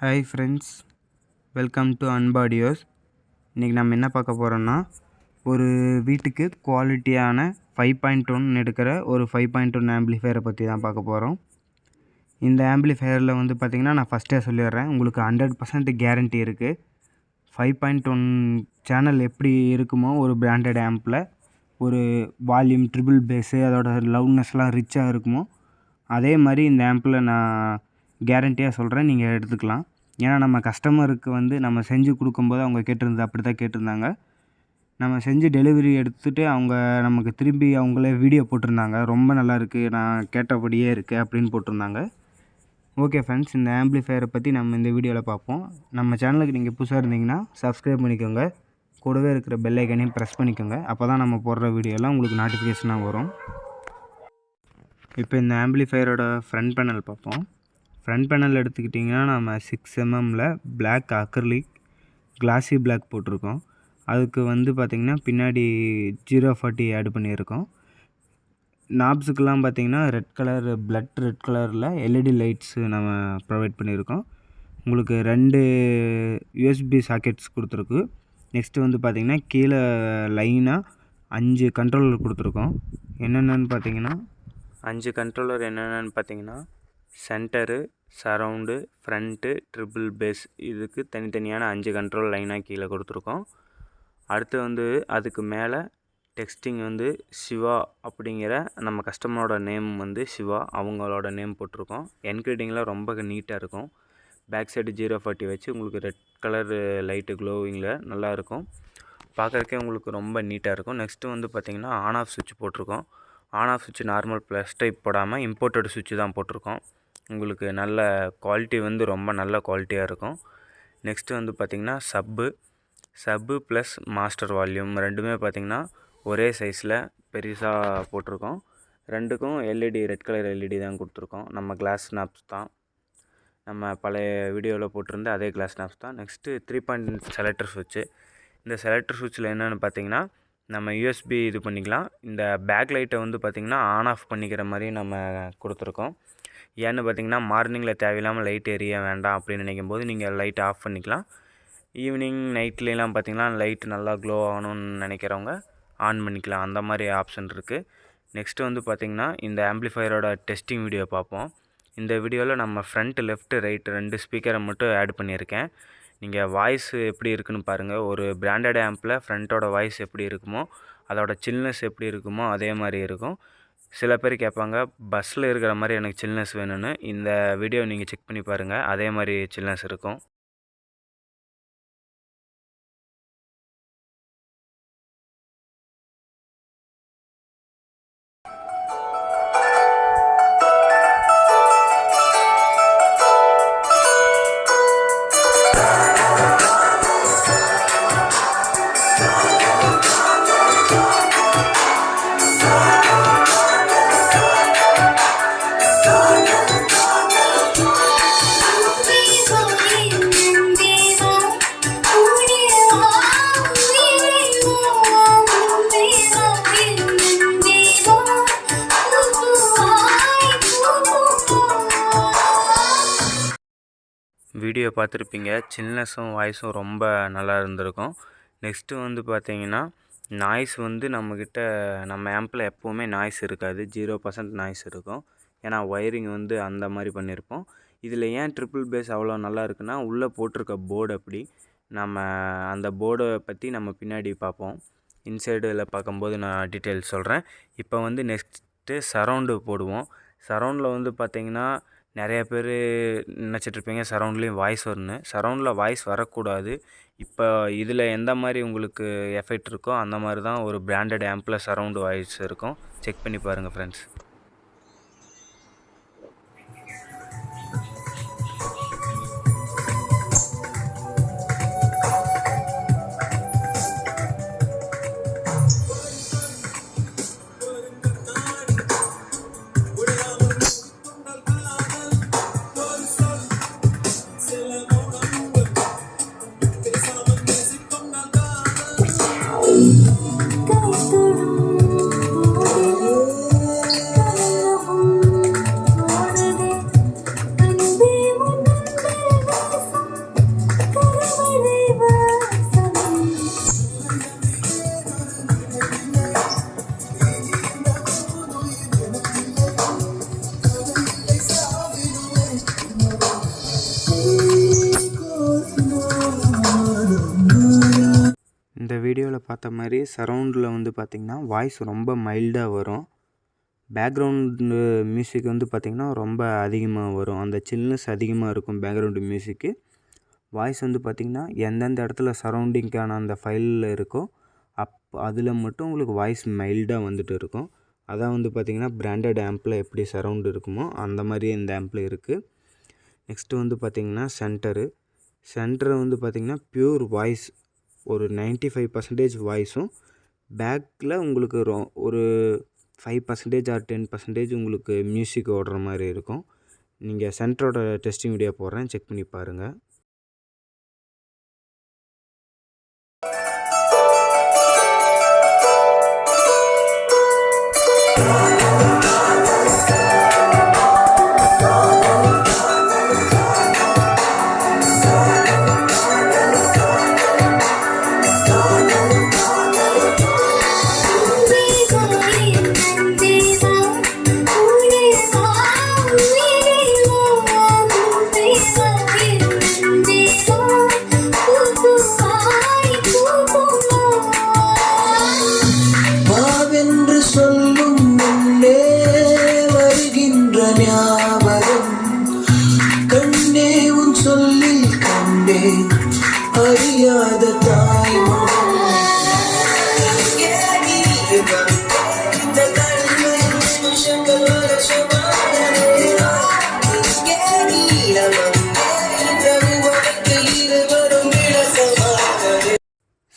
Hi friends, welcome to அன்பாடியோஸ். இன்றைக்கி நம்ம என்ன பார்க்க போகிறோன்னா, ஒரு வீட்டுக்கு குவாலிட்டியான 5.1 எடுக்கிற ஒரு 5.1 ஆம்பிளிஃபையரை பற்றி தான் பார்க்க போகிறோம். இந்த ஆம்பிளிஃபையரில் வந்து பார்த்திங்கன்னா, நான் ஃபஸ்ட்டே சொல்லிடுறேன், உங்களுக்கு 100% கேரண்டி இருக்குது. 5.1 சேனல் எப்படி இருக்குமோ ஒரு பிராண்டட் ஆம்பில் ஒரு வால்யூம் ட்ரிபிள் பேஸு அதோட லவுட்னஸ்லாம் ரிச்சாக இருக்குமோ அதே மாதிரி இந்த ஆம்பில் நான் கேரண்டியாக சொல்கிறேன், நீங்கள் எடுத்துக்கலாம். ஏன்னா நம்ம கஸ்டமருக்கு வந்து நம்ம செஞ்சு கொடுக்கும்போது அவங்க கேட்டிருந்தது அப்படி தான் கேட்டிருந்தாங்க. நம்ம செஞ்சு டெலிவரி எடுத்துகிட்டு அவங்க நமக்கு திரும்பி அவங்களே வீடியோ போட்டிருந்தாங்க, ரொம்ப நல்லாயிருக்கு, நான் கேட்டபடியே இருக்குது அப்படின்னு போட்டிருந்தாங்க. ஓகே ஃப்ரெண்ட்ஸ், இந்த ஆம்பிளிஃபையரை பற்றி நம்ம இந்த வீடியோவில் பார்ப்போம். நம்ம சேனலுக்கு நீங்கள் புதுசாக இருந்தீங்கன்னா சப்ஸ்கிரைப் பண்ணிக்கோங்க, கூடவே இருக்கிற பெல் ஐக்கனையும் ப்ரெஸ் பண்ணிக்கோங்க. அப்போ தான் நம்ம போடுற வீடியோலாம் உங்களுக்கு நோட்டிஃபிகேஷனாக வரும். இப்போ இந்த ஆம்பிளிஃபையரோட ஃப்ரண்ட் பேனல் பார்ப்போம். ஃப்ரண்ட் பேனல் எடுத்துக்கிட்டிங்கன்னா நம்ம 6mm black acrylic classy black போட்டிருக்கோம். அதுக்கு வந்து பார்த்திங்கன்னா பின்னாடி 040 ஆட் பண்ணியிருக்கோம். நாப்ஸுக்கெலாம் பார்த்திங்கன்னா ரெட் கலர் ரெட் கலரில் எல்இடி லைட்ஸு நம்ம ப்ரொவைட் பண்ணியிருக்கோம். உங்களுக்கு 2 யூஎஸ்பி சாக்கெட்ஸ் கொடுத்துருக்கு. நெக்ஸ்ட்டு வந்து பார்த்திங்கன்னா கீழே லைனாக 5 கண்ட்ரோலர் கொடுத்துருக்கோம். என்னென்னு பார்த்திங்கன்னா 5 கண்ட்ரோலர் என்னென்னு பார்த்திங்கன்னா centre, surround, front, triple bass, இதுக்கு தனித்தனியான 5 கண்ட்ரோல் லைனாக கீழே கொடுத்துருக்கோம். அடுத்து வந்து அதுக்கு மேலே டெக்ஸ்டிங் வந்து சிவா அப்படிங்கிற நம்ம கஸ்டமரோட நேம் வந்து சிவா, அவங்களோட நேம் போட்டிருக்கோம். என்கிரீடிங்கில் ரொம்ப நீட்டாக இருக்கும். பேக் சைடு 040 வச்சு உங்களுக்கு ரெட் கலர் லைட்டு க்ளோவிங்கில் நல்லாயிருக்கும், பார்க்குறக்கே உங்களுக்கு ரொம்ப நீட்டாக இருக்கும். நெக்ஸ்ட்டு வந்து பார்த்திங்கன்னா ஆன் ஆஃப் சுவிட்ச் போட்டிருக்கோம். ஆன் ஆஃப் சுவிட்ச் நார்மல் ப்ளஸ் டைப் போடாமல் இம்போர்ட்டட் சுவிட்ச் தான் போட்டிருக்கோம். உங்களுக்கு நல்ல குவாலிட்டி வந்து ரொம்ப நல்ல குவாலிட்டியாக இருக்கும். நெக்ஸ்ட்டு வந்து பார்த்திங்கன்னா சப்பு ப்ளஸ் மாஸ்டர் வால்யூம் ரெண்டுமே பார்த்திங்கன்னா ஒரே சைஸில் பெருசாக போட்டிருக்கோம். ரெண்டுக்கும் எல்இடி ரெட் கலர் எல்இடி தான் கொடுத்துருக்கோம். நம்ம கிளாஸ் நாப்ஸ் தான், நம்ம பழைய வீடியோவில் போட்டிருந்த அதே கிளாஸ் நாப்ஸ் தான். நெக்ஸ்ட்டு 3 பாயிண்ட் செலக்டர் சுவிட்சு. இந்த செலக்டர் சுவிட்சில் என்னென்னு பார்த்திங்கன்னா நம்ம யூஎஸ்பி இது பண்ணிக்கலாம். இந்த பேக் லைட்டை வந்து பார்த்திங்கன்னா ஆன் ஆஃப் பண்ணிக்கிற மாதிரி நம்ம கொடுத்துருக்கோம். ஏன்னு பார்த்திங்கன்னா மார்னிங்கில் தேவையில்லாமல் லைட் எரிய வேண்டாம் அப்படின்னு நினைக்கும் போது நீங்கள் லைட் ஆஃப் பண்ணிக்கலாம். ஈவினிங் நைட்லாம் பார்த்திங்கன்னா லைட் நல்லா க்ளோ ஆகணும்னு நினைக்கிறவங்க ஆன் பண்ணிக்கலாம், அந்த மாதிரி ஆப்ஷன் இருக்குது. நெக்ஸ்ட்டு வந்து பார்த்திங்கன்னா இந்த ஆம்பிளிஃபையரோட டெஸ்டிங் வீடியோ பார்ப்போம். இந்த வீடியோவில் நம்ம ஃப்ரண்ட் லெஃப்ட் ரைட் 2 ஸ்பீக்கரை மட்டும் ஆட் பண்ணியிருக்கேன். நீங்கள் வாய்ஸ் எப்படி இருக்குன்னு பாருங்கள். ஒரு பிராண்டட் ஆம்பில் ஃப்ரண்ட்டோட வாய்ஸ் எப்படி இருக்குமோ அதோட சில்னஸ் எப்படி இருக்குமோ அதே மாதிரி இருக்கும். சில பேர் கேட்பாங்க பஸ்ஸில் இருக்கிற மாதிரி எனக்கு சில்னஸ் வேணும்னு. இந்த வீடியோ நீங்கள் செக் பண்ணி பாருங்கள், அதே மாதிரி சில்னஸ் இருக்கும். வீடியோ பார்த்துருப்பீங்க, சில்னஸும் வாய்ஸும் ரொம்ப நல்லா இருந்திருக்கும். நெக்ஸ்ட்டு வந்து பார்த்திங்கன்னா நாய்ஸ் வந்து நம்மக்கிட்ட நம்ம ஆம்பில் எப்போவுமே நாய்ஸ் இருக்காது, 0% நாய்ஸ் இருக்கும். ஏன்னா ஒயரிங் வந்து அந்த மாதிரி பண்ணியிருப்போம். இதில் ஏன் ட்ரிபிள் பேஸ் அவ்வளோ நல்லா இருக்குன்னா உள்ளே போட்டிருக்க போர்டு அப்படி. நம்ம அந்த போர்டை பற்றி நம்ம பின்னாடி பார்ப்போம், இன்சைடில் பார்க்கும்போது நான் டீட்டெயில்ஸ் சொல்கிறேன். இப்போ வந்து நெக்ஸ்ட்டு சரவுண்டு போடுவோம். சரவுண்டில் வந்து பார்த்திங்கன்னா நிறைய பேர் நினச்சிட்ருப்பீங்க சரவுண்ட்லேயும் வாய்ஸ் வரும்னு. சரவுண்டில் வாய்ஸ் வரக்கூடாது. இப்போ இதில் எந்த மாதிரி உங்களுக்கு எஃபெக்ட் இருக்கோ அந்த மாதிரி தான் ஒரு பிராண்டட் ஆம்பில் சரவுண்டு வாய்ஸ் இருக்கும். செக் பண்ணி பாருங்கள் ஃப்ரெண்ட்ஸ். பார்த்த மாதிரி சரவுண்டில் வந்து பார்த்திங்கன்னா வாய்ஸ் ரொம்ப மைல்டாக வரும். பேக்ரவுண்டு மியூசிக் வந்து பார்த்திங்கன்னா ரொம்ப அதிகமாக வரும். அந்த சில்னஸ் அதிகமாக இருக்கும் பேக்ரவுண்டு மியூசிக்கு. வாய்ஸ் வந்து பார்த்திங்கன்னா எந்தெந்த இடத்துல சரௌண்டிங்க்கான அந்த ஃபைலில் இருக்கோ அதில் மட்டும் உங்களுக்கு வாய்ஸ் மைல்டாக வந்துட்டு இருக்கும். அதான் வந்து பார்த்திங்கன்னா பிராண்டட் ஆம்பில் எப்படி சரவுண்டு இருக்குமோ அந்த மாதிரியே இந்த ஆம்பில் இருக்குது. நெக்ஸ்ட்டு வந்து பார்த்திங்கன்னா சென்டரு வந்து பார்த்திங்கன்னா ப்யூர் வாய்ஸ் ஒரு 95% வாய்ஸும் பேக்கில் உங்களுக்கு ஒரு 5% ஆர் 10% உங்களுக்கு மியூசிக் ஓடுற மாதிரி இருக்கும். நீங்கள் சென்டரோட டெஸ்டிங் வீடியோ போடுறேன், செக் பண்ணி பாருங்கள்.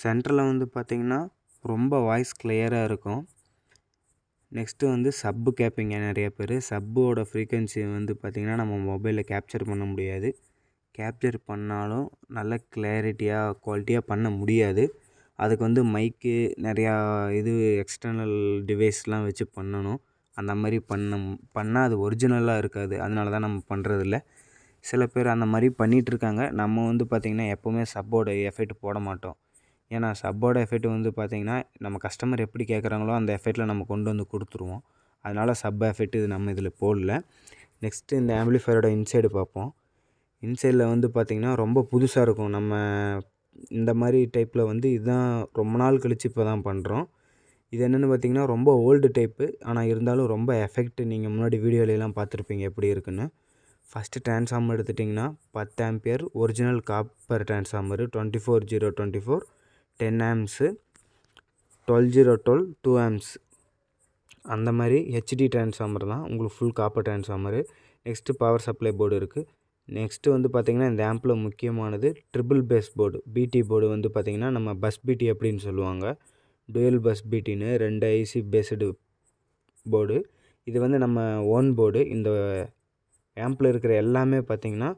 சென்டரில் வந்து பார்த்திங்கன்னா ரொம்ப வாய்ஸ் கிளியராக இருக்கும். நெக்ஸ்ட்டு வந்து சப்பு கேட்பீங்க நிறைய பேர். சப்போட ஃப்ரீக்வன்சி வந்து பார்த்திங்கன்னா நம்ம மொபைலில் கேப்சர் பண்ண முடியாது. கேப்சர் பண்ணாலும் நல்ல கிளாரிட்டியாக குவாலிட்டியாக பண்ண முடியாது. அதுக்கு வந்து மைக்கு நிறையா எக்ஸ்டர்னல் டிவைஸ்லாம் வச்சு பண்ணணும். அந்த மாதிரி பண்ணால் அது ஒரிஜினலாக இருக்காது. அதனால தான் நம்ம பண்ணுறதில்ல. சில பேர் அந்த மாதிரி பண்ணிகிட்ருக்காங்க. நம்ம வந்து பார்த்திங்கன்னா எப்போவுமே சப்போட எஃபெக்ட் போட மாட்டோம். ஏன்னா சப்போட எஃபெக்ட் வந்து பார்த்திங்கன்னா நம்ம கஸ்டமர் எப்படி கேட்குறாங்களோ அந்த எஃபெக்டில் நம்ம கொண்டு வந்து கொடுத்துருவோம். அதனால் சப் எஃபெக்ட் நம்ம இதில் போடல. நெக்ஸ்ட்டு இந்த ஆம்பிளிஃபையரோட இன்சைடு பார்ப்போம். இன்சைடில் வந்து பார்த்திங்கன்னா ரொம்ப புதுசாக இருக்கும். நம்ம இந்த மாதிரி டைப்பில் வந்து இதுதான் ரொம்ப நாள் கழித்து இப்போ தான் பண்ணுறோம். இது என்னென்னு பார்த்திங்கன்னா ரொம்ப ஓல்டு டைப்பு. ஆனால் இருந்தாலும் ரொம்ப எஃபெக்ட் நீங்கள் முன்னாடி வீடியோலலாம் பார்த்துருப்பீங்க எப்படி இருக்குன்னு. ஃபஸ்ட்டு ட்ரான்ஸ்ஃபார்மர் எடுத்துட்டிங்கன்னா 10 ampere original copper transformer 24024 10 amps 12012 2 amps அந்த மாதிரி ஹெச்டி ட்ரான்ஸ்ஃபார்மர் தான் உங்களுக்கு full copper transformer. Next power supply board இருக்குது. நெக்ஸ்ட்டு வந்து பார்த்திங்கன்னா இந்த ஆம்பில் முக்கியமானது ட்ரிபிள் பேஸ் போர்டு. பிடி போர்டு வந்து பார்த்திங்கன்னா நம்ம பஸ் பிடி அப்படின்னு சொல்லுவாங்க. டுயல் பஸ் பிடின்னு 2 ஐசி பேஸ்டு போர்டு. இது வந்து நம்ம ஓன் போர்டு. இந்த ஆம்பில் இருக்கிற எல்லாமே பார்த்திங்கன்னா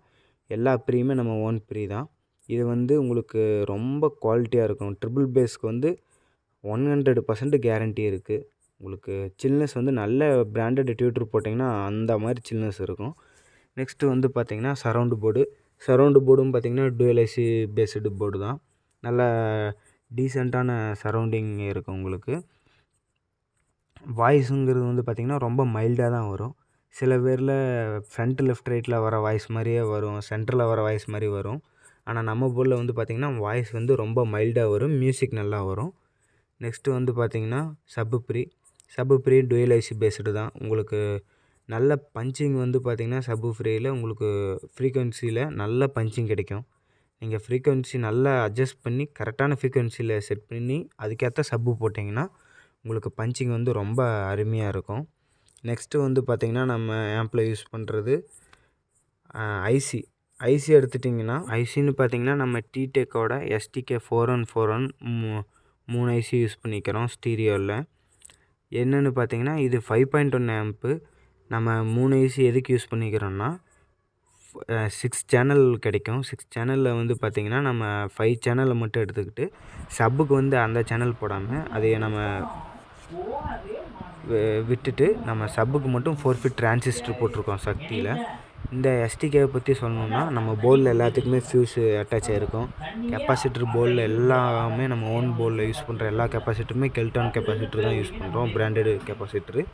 எல்லா ப்ரீயுமே நம்ம ஓன் ப்ரீ தான். இது வந்து உங்களுக்கு ரொம்ப குவாலிட்டியாக இருக்கும். ட்ரிபிள் பேஸ்க்கு வந்து 100% கேரண்டி இருக்குது. உங்களுக்கு சில்னஸ் வந்து நல்ல பிராண்டட் டியூட்டர் போட்டிங்கன்னா அந்த மாதிரி சில்னஸ் இருக்கும். நெக்ஸ்ட்டு வந்து பார்த்திங்கன்னா சரவுண்டு போர்டும் பார்த்திங்கன்னா டுயல் ஐசி பேஸ்டு போர்டு தான். நல்ல டீசெண்டான சரௌண்டிங் இருக்கும் உங்களுக்கு. வாய்ஸுங்கிறது வந்து பார்த்திங்கன்னா ரொம்ப மைல்டாக தான் வரும். சில பேரில் ஃப்ரண்ட் லெஃப்ட் ரைட்டில் வர வாய்ஸ் மாதிரியே வரும், சென்டரில் வர வாய்ஸ் மாதிரி வரும். ஆனால் நம்ம போர்டில் வந்து பார்த்திங்கன்னா வாய்ஸ் வந்து ரொம்ப மைல்டாக வரும், மியூசிக் நல்லா வரும். நெக்ஸ்ட்டு வந்து பார்த்திங்கன்னா சப்பு ப்ரீ டுயல் ஐசி பேஸ்டு தான். உங்களுக்கு நல்ல பஞ்சிங் வந்து பார்த்திங்கன்னா சப்பு ஃப்ரீயில் உங்களுக்கு ஃப்ரீக்வன்சியில் நல்ல பஞ்சிங் கிடைக்கும். நீங்கள் ஃப்ரீக்வன்சி நல்லா அட்ஜஸ்ட் பண்ணி கரெக்டான ஃப்ரீக்வன்சியில் செட் பண்ணி அதுக்கேற்ற சப்பு போட்டிங்கன்னா உங்களுக்கு பஞ்சிங் வந்து ரொம்ப அருமையாக இருக்கும். நெக்ஸ்ட்டு வந்து பார்த்திங்கன்னா நம்ம ஆம்பில் யூஸ் பண்ணுறது ஐசி எடுத்துட்டிங்கன்னா ஐசின்னு பார்த்திங்கன்னா நம்ம டிடெக்கோட எஸ்டிகே 4141 3 ஐசி யூஸ் பண்ணிக்கிறோம் ஸ்டீரியோவில். என்னென்னு பார்த்திங்கன்னா இது 5.1 ஆம்ப்பு. நம்ம 3 ஐசி எதுக்கு யூஸ் பண்ணிக்கிறோன்னா 6 சேனல் கிடைக்கும். 6 சேனலில் வந்து பார்த்திங்கன்னா நம்ம 5 சேனலை மட்டும் எடுத்துக்கிட்டு சப்புக்கு வந்து அந்த சேனல் போடாமல் அதை நம்ம விட்டுட்டு நம்ம சப்புக்கு மட்டும் 4 ஃபீட் டிரான்சிஸ்டர் போட்டிருக்கோம் சக்தியில். இந்த எஸ்டிகேவை பற்றி சொல்லணுன்னா நம்ம போர்டில் எல்லாத்துக்குமே ஃபியூஸு அட்டாச் ஆகிருக்கும். கெப்பாசிட்டர் போர்டில் எல்லாமே நம்ம ஓன் போர்டில் யூஸ் பண்ணுற எல்லா கெப்பாசிட்டருமே கெல்டான் கெப்பாசிட்டர் தான் யூஸ் பண்ணுறோம், பிராண்டடு கெப்பாசிட்டரு.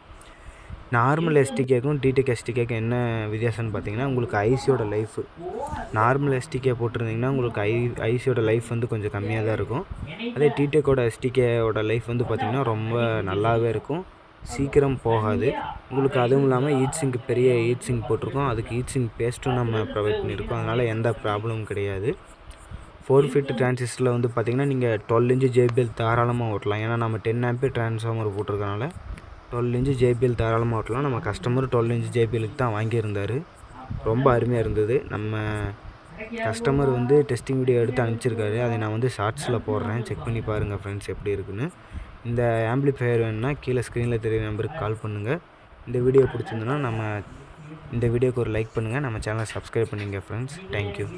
நார்மல் எஸ்டிகேக்கும் டிடிகே எஸ்டிகேக்கும் என்ன வித்தியாசம்னு பார்த்தீங்கன்னா, உங்களுக்கு ஐசியோட லைஃபு நார்மல் எஸ்டிகே போட்டிருந்தீங்கன்னா உங்களுக்கு ஐசியோட லைஃப் வந்து கொஞ்சம் கம்மியாக தான் இருக்கும். அதே டிடெக்கோட எஸ்டிகேவோட லைஃப் வந்து பார்த்திங்கன்னா ரொம்ப நல்லாவே இருக்கும், சீக்கிரம் போகாது உங்களுக்கு. அதுவும் இல்லாமல் ஹீட் சிங்க் பெரிய ஹீட் சிங்க் போட்டிருக்கோம், அதுக்கு ஹீட் சிங்க் பேஸ்ட்டும் நம்ம ப்ரொவைட் பண்ணியிருக்கோம். அதனால் எந்த ப்ராப்ளமும் கிடையாது. 4 ஃபீட் டிரான்சிஸ்டரில் வந்து பார்த்திங்கன்னா நீங்கள் 12 இன்ச்சு JBL தாராளமாக ஓட்டலாம். ஏன்னா நம்ம 10 ஆம்பியர் டிரான்ஸ்ஃபார்மர் போட்டிருக்கனால 12 இன்ச்சு JBL தாராளமாக ஓட்டலாம். நம்ம கஸ்டமர் 12 இன்ச்சு JBLக்கு தான் வாங்கியிருந்தார். ரொம்ப அருமையாக இருந்தது. நம்ம கஸ்டமர் வந்து டெஸ்டிங் வீடியோ எடுத்து அனுப்பிச்சிருக்காரு. அதை நான் வந்து ஷார்ட்ஸில் போடுறேன், செக் பண்ணி பாருங்கள் ஃப்ரெண்ட்ஸ் எப்படி இருக்குன்னு. இந்த ஆம்பிளிஃபையர் வேணுன்னா கீழே ஸ்க்ரீனில் தெரியுற நம்பருக்கு கால் பண்ணுங்கள். இந்த வீடியோ பிடிச்சிருந்துன்னா இந்த வீடியோக்கு ஒரு லைக் பண்ணுங்கள், நம்ம சேனலை சப்ஸ்கிரைப் பண்ணிங்க ஃப்ரெண்ட்ஸ். தேங்க்யூ.